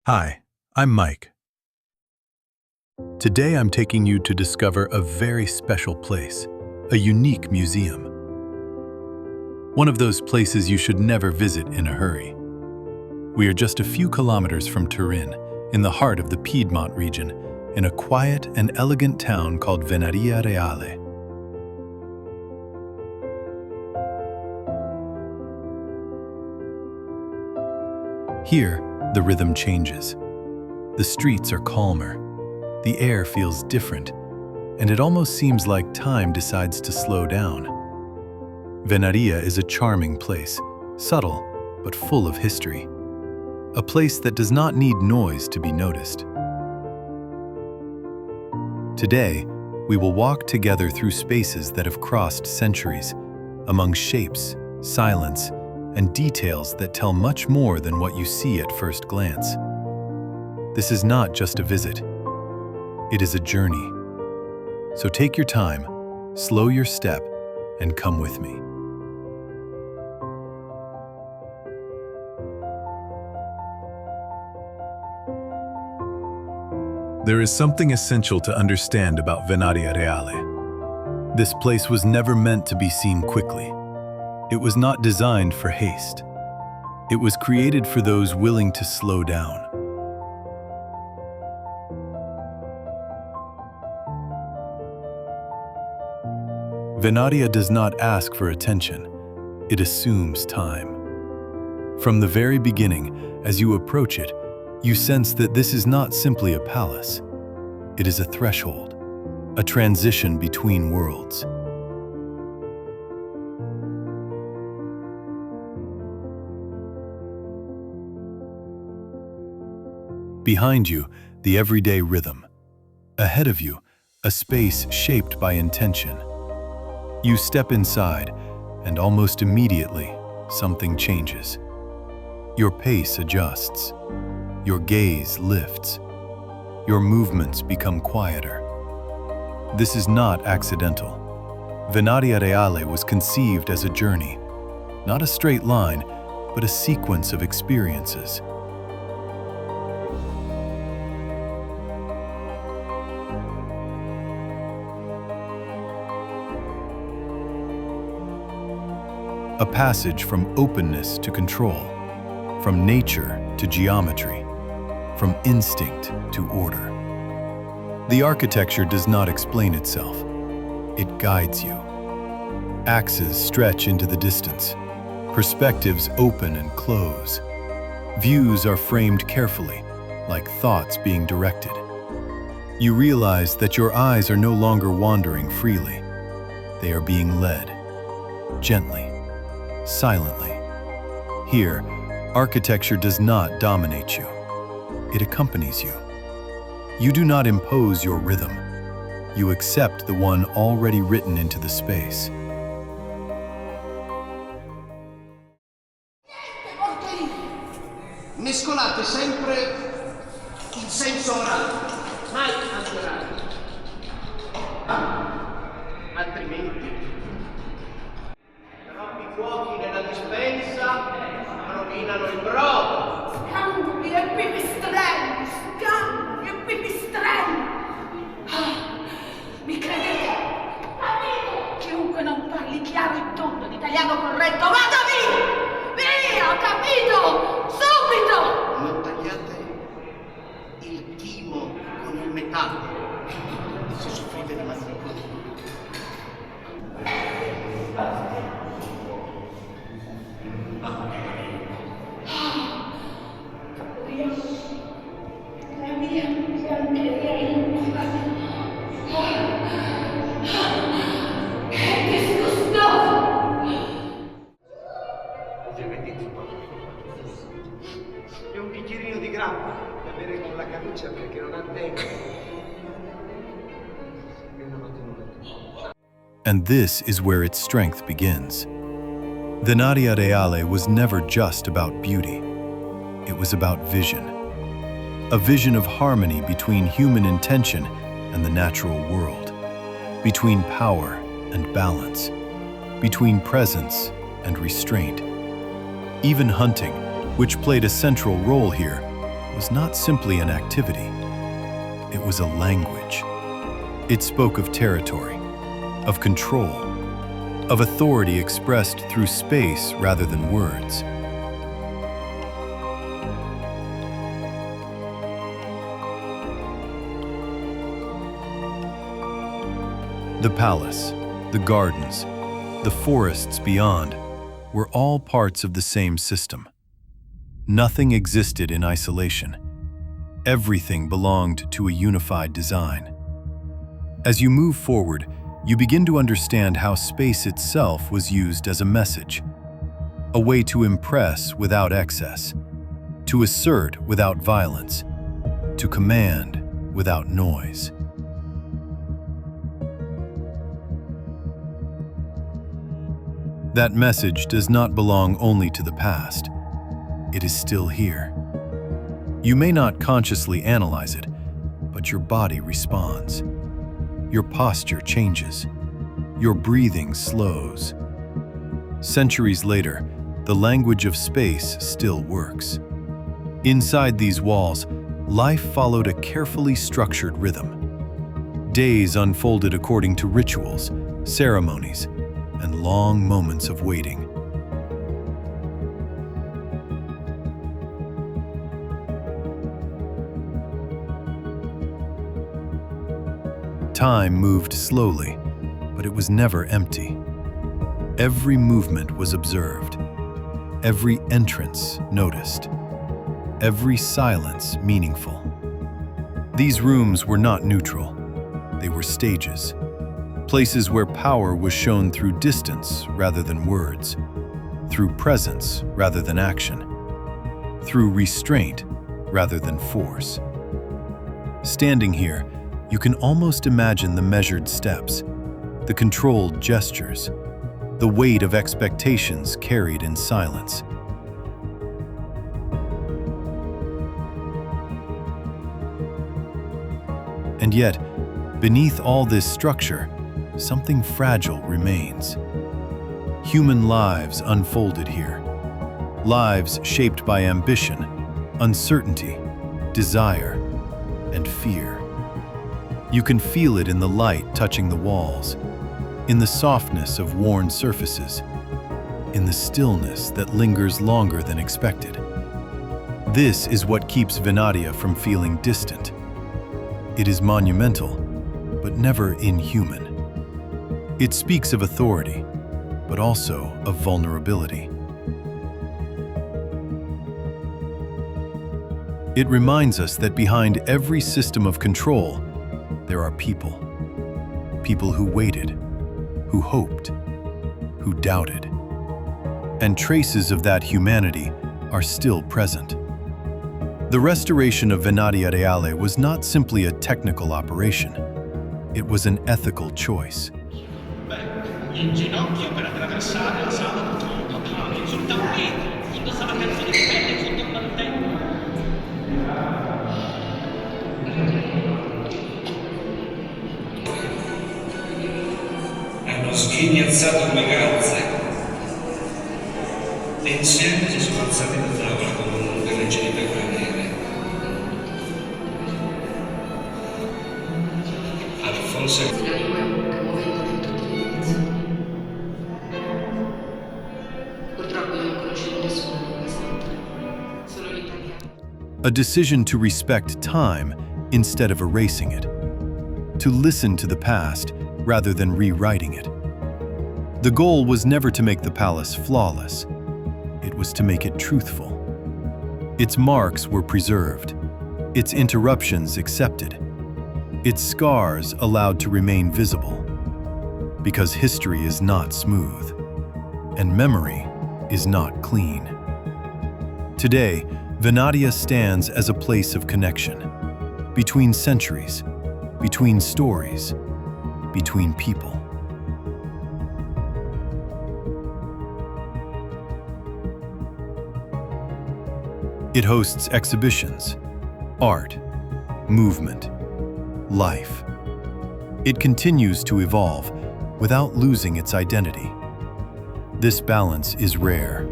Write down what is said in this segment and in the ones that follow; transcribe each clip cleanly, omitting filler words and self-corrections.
Hi, I'm Mike. Today I'm taking you to discover a very special place, a unique museum. One of those places you should never visit in a hurry. We are just a few kilometers from Turin, in the heart of the Piedmont region, in a quiet and elegant town called Venaria Reale. Here, the rhythm changes. The streets are calmer, the air feels different, and it almost seems like time decides to slow down. Venaria is a charming place, subtle but full of history. A place that does not need noise to be noticed. Today, we will walk together through spaces that have crossed centuries, among shapes, silence, and details that tell much more than what you see at first glance. This is not just a visit. It is a journey. So take your time, slow your step, and come with me. There is something essential to understand about Venaria Reale. This place was never meant to be seen quickly. It was not designed for haste. It was created for those willing to slow down. Venaria does not ask for attention. It assumes time. From the very beginning, as you approach it, you sense that this is not simply a palace. It is a threshold, a transition between worlds. Behind you, the everyday rhythm. Ahead of you, a space shaped by intention. You step inside, and almost immediately, something changes. Your pace adjusts. Your gaze lifts. Your movements become quieter. This is not accidental. Venaria Reale was conceived as a journey, not a straight line, but a sequence of experiences. A passage from openness to control, from nature to geometry, from instinct to order. The architecture does not explain itself. It guides you. Axes stretch into the distance. Perspectives open and close. Views are framed carefully, like thoughts being directed. You realize that your eyes are no longer wandering freely. They are being led, gently, silently. Here, architecture does not dominate you. It accompanies you. You do not impose your rhythm. You accept the one already written into the space. Mescolate sempre in senso orale, mai alterato. Altrimenti, troppi fuochi nella dispensa rovinano il brodo. Scandali e pipistrelli, scandali e pipistrelli. Mi credete? Amico, chiunque non parli chiaro e tondo l'italiano corretto, vada via! Via, capito? Subito! Non tagliate il timo con il metallo, se soffrite di matrimonio. La mia biancheria impura. Che disgustoso! E un bicchierino di grappa da bere con la camicia perché non ha tempo. And this is where its strength begins. Venaria Reale was never just about beauty. It was about vision. A vision of harmony between human intention and the natural world, between power and balance, between presence and restraint. Even hunting, which played a central role here, was not simply an activity. It was a language. It spoke of territory, of control, of authority expressed through space rather than words. The palace, the gardens, the forests beyond were all parts of the same system. Nothing existed in isolation. Everything belonged to a unified design. As you move forward, you begin to understand how space itself was used as a message, a way to impress without excess, to assert without violence, to command without noise. That message does not belong only to the past. It is still here. You may not consciously analyze it, but your body responds. Your posture changes. Your breathing slows. Centuries later, the language of space still works. Inside these walls, life followed a carefully structured rhythm. Days unfolded according to rituals, ceremonies, and long moments of waiting. Time moved slowly, but it was never empty. Every movement was observed, every entrance noticed, every silence meaningful. These rooms were not neutral. They were stages. Places where power was shown through distance rather than words, through presence rather than action, through restraint rather than force. Standing here, you can almost imagine the measured steps, the controlled gestures, the weight of expectations carried in silence. And yet, beneath all this structure, something fragile remains. Human lives unfolded here. Lives shaped by ambition, uncertainty, desire, and fear. You can feel it in the light touching the walls, in the softness of worn surfaces, in the stillness that lingers longer than expected. This is what keeps Venaria from feeling distant. It is monumental, but never inhuman. It speaks of authority, but also of vulnerability. It reminds us that behind every system of control, there are people. People who waited, who hoped, who doubted. And traces of that humanity are still present. The restoration of Venaria Reale was not simply a technical operation. It was an ethical choice. In ginocchio per attraversare la sala, sul tappeto, indossava calzoni di pelle sotto un mantello. Hanno sghignazzato come calze e insieme si sono alzati da tavola come delle leggi di pecore nere. Alfonso A decision to respect time instead of erasing it, to listen to the past rather than rewriting it. The goal was never to make the palace flawless. It was to make it truthful. Its marks were preserved, its interruptions accepted, its scars allowed to remain visible. Because history is not smooth, and memory is not clean. Today, Venaria stands as a place of connection, between centuries, between stories, between people. It hosts exhibitions, art, movement, life. It continues to evolve without losing its identity. This balance is rare.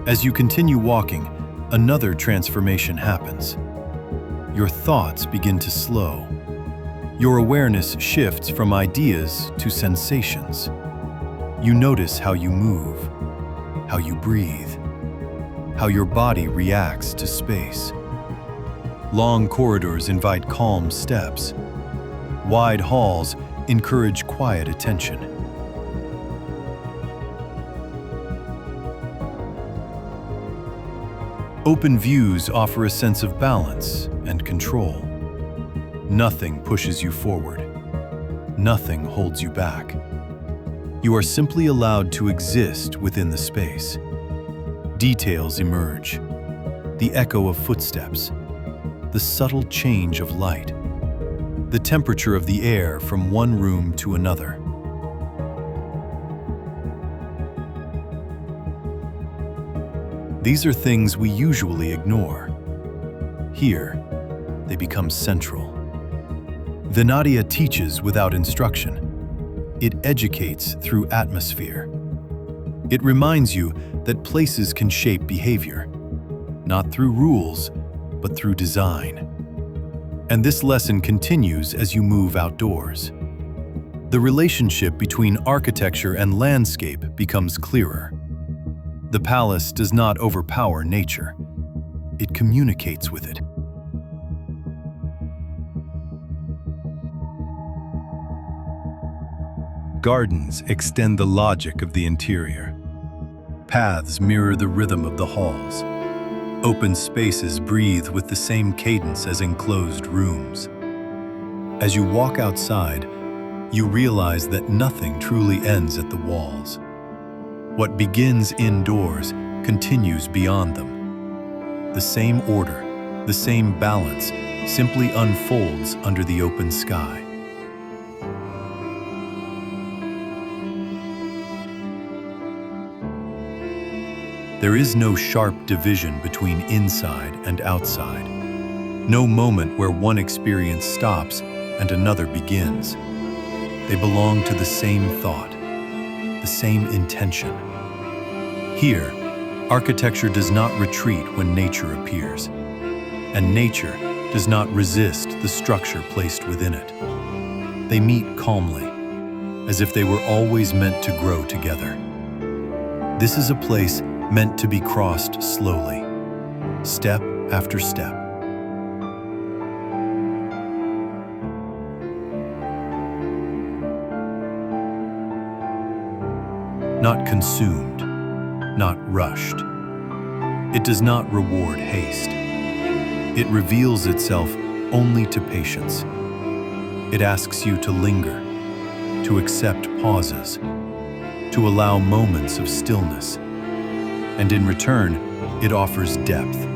As you continue walking, another transformation happens. Your thoughts begin to slow. Your awareness shifts from ideas to sensations. You notice how you move, how you breathe, how your body reacts to space. Long corridors invite calm steps. Wide halls encourage quiet attention. Open views offer a sense of balance and control. Nothing pushes you forward. Nothing holds you back. You are simply allowed to exist within the space. Details emerge. The echo of footsteps. The subtle change of light. The temperature of the air from one room to another. These are things we usually ignore. Here, they become central. Venaria teaches without instruction. It educates through atmosphere. It reminds you that places can shape behavior, not through rules, but through design. And this lesson continues as you move outdoors. The relationship between architecture and landscape becomes clearer. The palace does not overpower nature. It communicates with it. Gardens extend the logic of the interior. Paths mirror the rhythm of the halls. Open spaces breathe with the same cadence as enclosed rooms. As you walk outside, you realize that nothing truly ends at the walls. What begins indoors continues beyond them. The same order, the same balance, simply unfolds under the open sky. There is no sharp division between inside and outside. No moment where one experience stops and another begins. They belong to the same thought, the same intention. Here, architecture does not retreat when nature appears, and nature does not resist the structure placed within it. They meet calmly, as if they were always meant to grow together. This is a place meant to be crossed slowly, step after step. Not consumed, not rushed. It does not reward haste. It reveals itself only to patience. It asks you to linger, to accept pauses, to allow moments of stillness. And in return, it offers depth.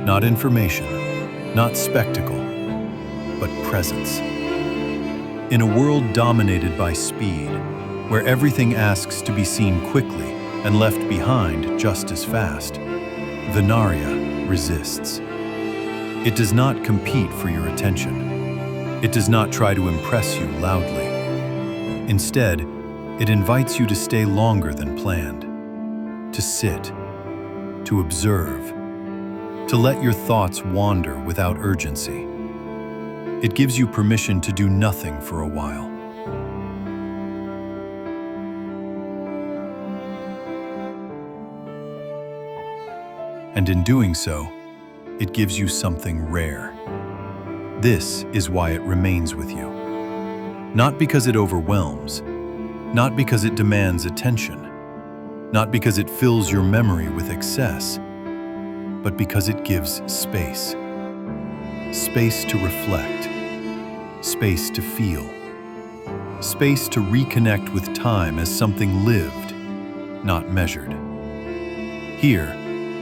Not information, not spectacle, but presence. In a world dominated by speed, where everything asks to be seen quickly and left behind just as fast, Venaria resists. It does not compete for your attention. It does not try to impress you loudly. Instead, it invites you to stay longer than planned, to sit, to observe, to let your thoughts wander without urgency. It gives you permission to do nothing for a while. And in doing so, it gives you something rare. This is why it remains with you. Not because it overwhelms, not because it demands attention, not because it fills your memory with excess, but because it gives space. Space to reflect, space to feel, space to reconnect with time as something lived, not measured. Here,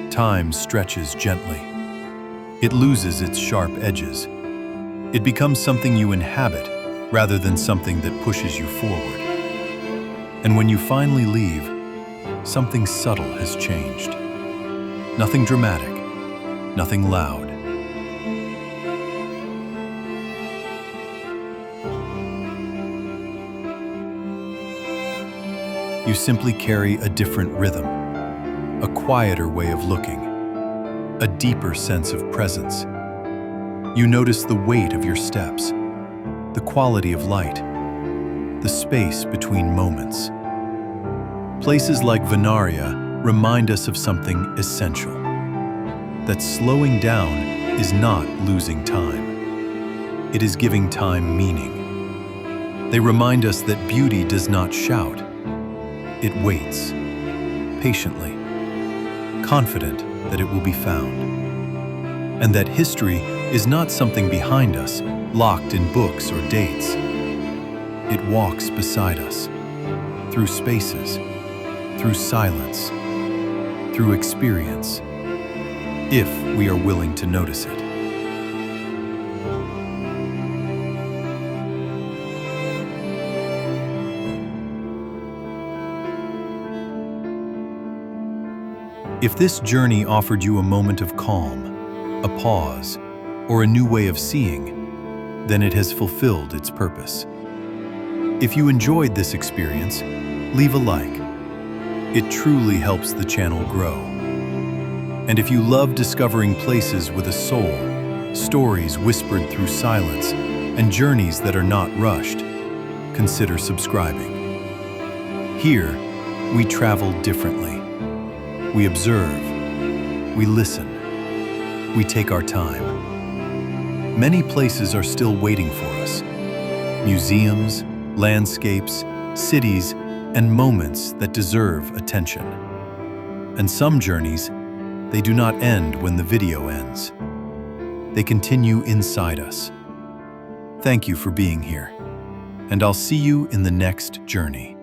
time stretches gently. It loses its sharp edges. It becomes something you inhabit rather than something that pushes you forward. And when you finally leave, something subtle has changed. Nothing dramatic, nothing loud. You simply carry a different rhythm, a quieter way of looking, a deeper sense of presence. You notice the weight of your steps, the quality of light, the space between moments. Places like Venaria remind us of something essential, that slowing down is not losing time. It is giving time meaning. They remind us that beauty does not shout. It waits, patiently, confident that it will be found. And that history is not something behind us, locked in books or dates. It walks beside us, through spaces, through silence, through experience, if we are willing to notice it. If this journey offered you a moment of calm, a pause, or a new way of seeing, then it has fulfilled its purpose. If you enjoyed this experience, leave a like. It truly helps the channel grow. And if you love discovering places with a soul, stories whispered through silence, and journeys that are not rushed, consider subscribing. Here, we travel differently. We observe, we listen, we take our time. Many places are still waiting for us. Museums, landscapes, cities, and moments that deserve attention. And some journeys, they do not end when the video ends. They continue inside us. Thank you for being here, and I'll see you in the next journey.